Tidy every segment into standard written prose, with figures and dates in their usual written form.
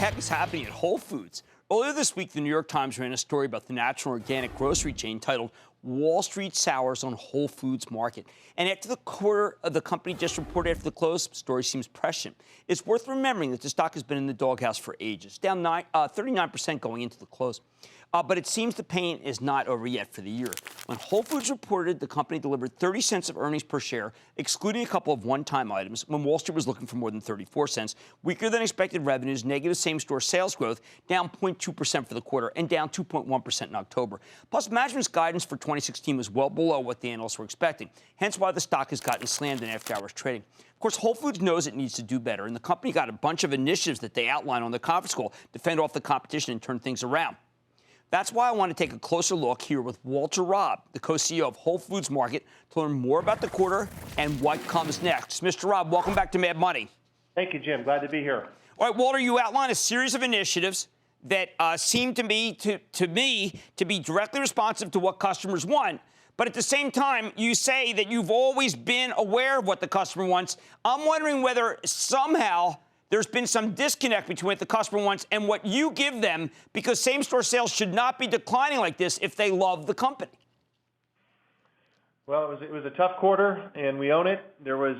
heck is happening at Whole Foods? Earlier this week, the New York Times ran a story about the natural organic grocery chain titled Wall Street Sours on Whole Foods Market. And after the quarter of the company just reported after the close, the story seems prescient. It's worth remembering that the stock has been in the doghouse for ages, down 39% going into the close. But it seems the pain is not over yet for the year. When Whole Foods reported, the company delivered 30 cents of earnings per share, excluding a couple of one-time items, when Wall Street was looking for more than 34 cents. Weaker than expected revenues, negative same-store sales growth, down 0.2% for the quarter, and down 2.1% in October. Plus, management's guidance for 2016 was well below what the analysts were expecting, hence why the stock has gotten slammed in after-hours trading. Of course, Whole Foods knows it needs to do better, and the company got a bunch of initiatives that they outlined on the conference call to fend off the competition and turn things around. That's why I want to take a closer look here with Walter Robb, the co-CEO of Whole Foods Market, to learn more about the quarter and what comes next. Mr. Robb, welcome back to Mad Money. Thank you, Jim. Glad to be here. All right, Walter, you outlined a series of initiatives that seem to me to be directly responsive to what customers want. But at the same time, you say that you've always been aware of what the customer wants. I'm wondering whether somehow there's been some disconnect between what the customer wants and what you give them, because same-store sales should not be declining like this if they love the company. Well, it was a tough quarter, and we own it. There was,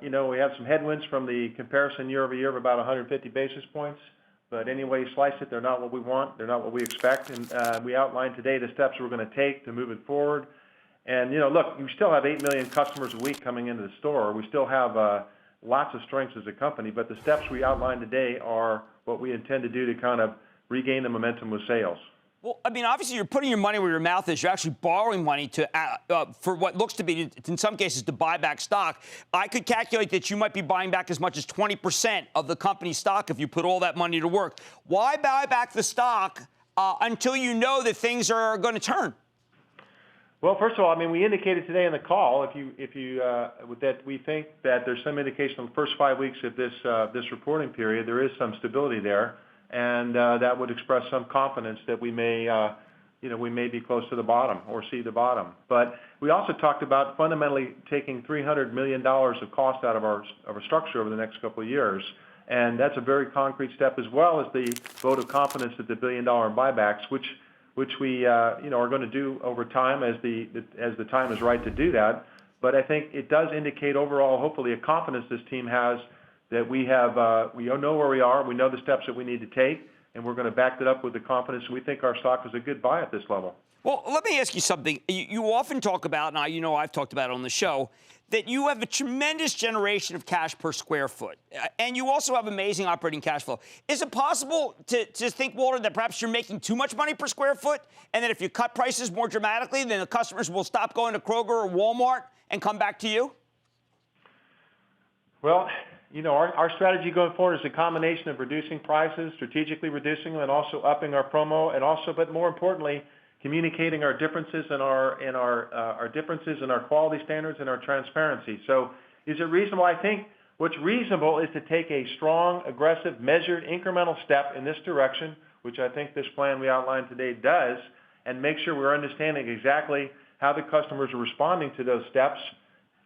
we had some headwinds from the comparison year over year of about 150 basis points. But anyway you slice it, they're not what we want. They're not what we expect. And we outlined today the steps we're going to take to move it forward. And, look, we still have 8 million customers a week coming into the store. We still have lots of strengths as a company, but the steps we outlined today are what we intend to do to kind of regain the momentum with sales. Well, I mean, obviously, you're putting your money where your mouth is. You're actually borrowing money for what looks to be, in some cases, to buy back stock. I could calculate that you might be buying back as much as 20% of the company's stock if you put all that money to work. Why buy back the stock until you know that things are going to turn? Well, first of all, I mean, we indicated today in the call, that we think that there's some indication in the first 5 weeks of this reporting period, there is some stability there, and that would express some confidence that we may be close to the bottom or see the bottom. But we also talked about fundamentally taking $300 million of cost out of our structure over the next couple of years, and that's a very concrete step, as well as the vote of confidence at the $1 billion in buybacks, which we are going to do over time as the time is right to do that. But I think it does indicate overall, hopefully, a confidence this team has that we know where we are, we know the steps that we need to take, and we're going to back that up with the confidence. We think our stock is a good buy at this level. Well, let me ask you something. You often talk about, and I've talked about it on the show, that you have a tremendous generation of cash per square foot, and you also have amazing operating cash flow. Is it possible to think, Walter, that perhaps you're making too much money per square foot, and that if you cut prices more dramatically, then the customers will stop going to Kroger or Walmart and come back to you? Well, our strategy going forward is a combination of reducing prices, strategically reducing them, and also upping our promo, and also, but more importantly, communicating our differences and our differences in our quality standards and our transparency. So is it reasonable? I think what's reasonable is to take a strong, aggressive, measured, incremental step in this direction, which I think this plan we outlined today does, and make sure we're understanding exactly how the customers are responding to those steps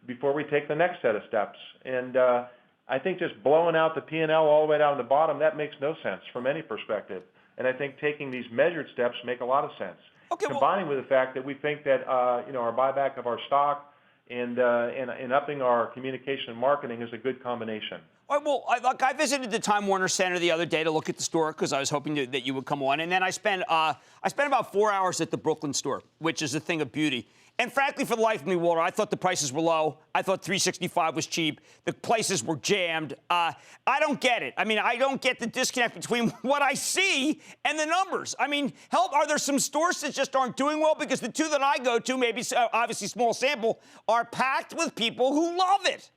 before we take the next set of steps. And I think just blowing out the P&L all the way down to the bottom, that makes no sense from any perspective. And I think taking these measured steps make a lot of sense. Okay, combining with the fact that we think that our buyback of our stock and upping our communication and marketing is a good combination. All right, well, I visited the Time Warner Center the other day to look at the store because I was hoping that you would come on, and then I spent about 4 hours at the Brooklyn store, which is a thing of beauty. And frankly, for the life of me, Walter, I thought the prices were low. I thought $365 was cheap. The places were jammed. I don't get it. I mean, I don't get the disconnect between what I see and the numbers. I mean, are there some stores that just aren't doing well? Because the two that I go to, maybe obviously small sample, are packed with people who love it.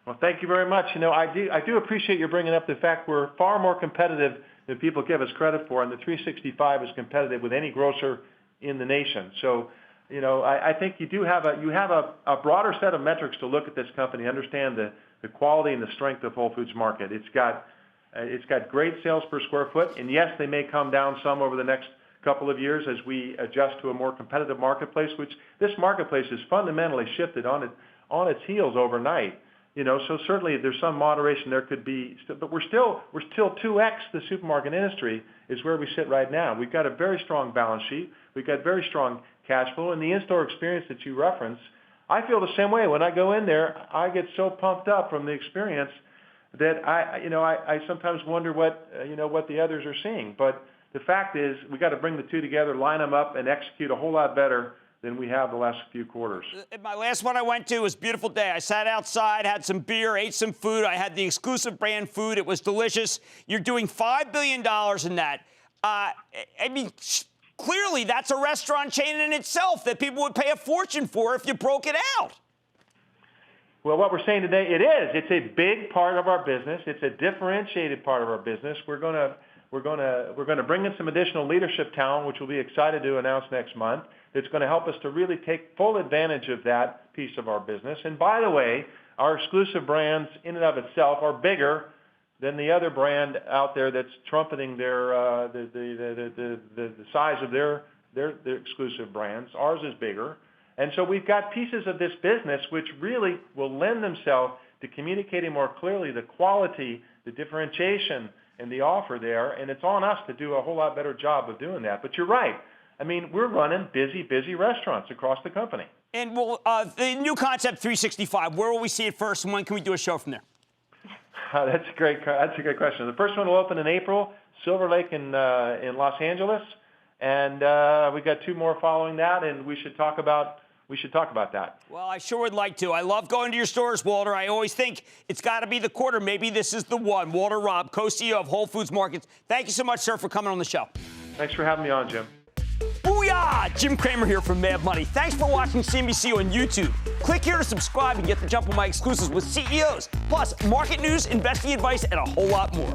Well, thank you very much. I do appreciate you bringing up the fact we're far more competitive than people give us credit for, and the 365 is competitive with any grocer in the nation. So, I think you have a broader set of metrics to look at this company, understand the quality and the strength of Whole Foods Market. It's got great sales per square foot, and yes, they may come down some over the next couple of years as we adjust to a more competitive marketplace, which this marketplace has fundamentally shifted on its heels overnight. So certainly there's some moderation there could be, but we're still 2x the supermarket industry is where we sit right now. We've got a very strong balance sheet. We've got very strong cash flow, and the in-store experience that you reference, I feel the same way. When I go in there, I get so pumped up from the experience that I sometimes wonder what the others are seeing. But the fact is, we got to bring the two together, line them up, and execute a whole lot better than we have the last few quarters. My last one I went to was a beautiful day. I sat outside, had some beer, ate some food. I had the exclusive brand food. It was delicious. You're doing $5 billion in that. Clearly that's a restaurant chain in itself that people would pay a fortune for if you broke it out. Well, what we're saying today, it is. It's a big part of our business. It's a differentiated part of our business. We're going to bring in some additional leadership talent, which we'll be excited to announce next month. It's going to help us to really take full advantage of that piece of our business. And by the way, our exclusive brands in and of itself are bigger than the other brand out there that's trumpeting the size of their exclusive brands. Ours is bigger. And so we've got pieces of this business which really will lend themselves to communicating more clearly the quality, the differentiation, and the offer there. And it's on us to do a whole lot better job of doing that. But you're right. I mean, we're running busy restaurants across the company. And the new concept 365, where will we see it first, and when can we do a show from there? That's a great question. The first one will open in April, Silver Lake in Los Angeles, and we got two more following that, and we should talk about that. Well, I sure would like to. I love going to your stores, Walter. I always think it's got to be the quarter. Maybe this is the one. Walter Robb, co-CEO of Whole Foods Markets. Thank you so much, sir, for coming on the show. Thanks for having me on, Jim. Booyah! Jim Cramer here from Mad Money. Thanks for watching CNBC on YouTube. Click here to subscribe and get the jump on my exclusives with CEOs, plus market news, investing advice, and a whole lot more.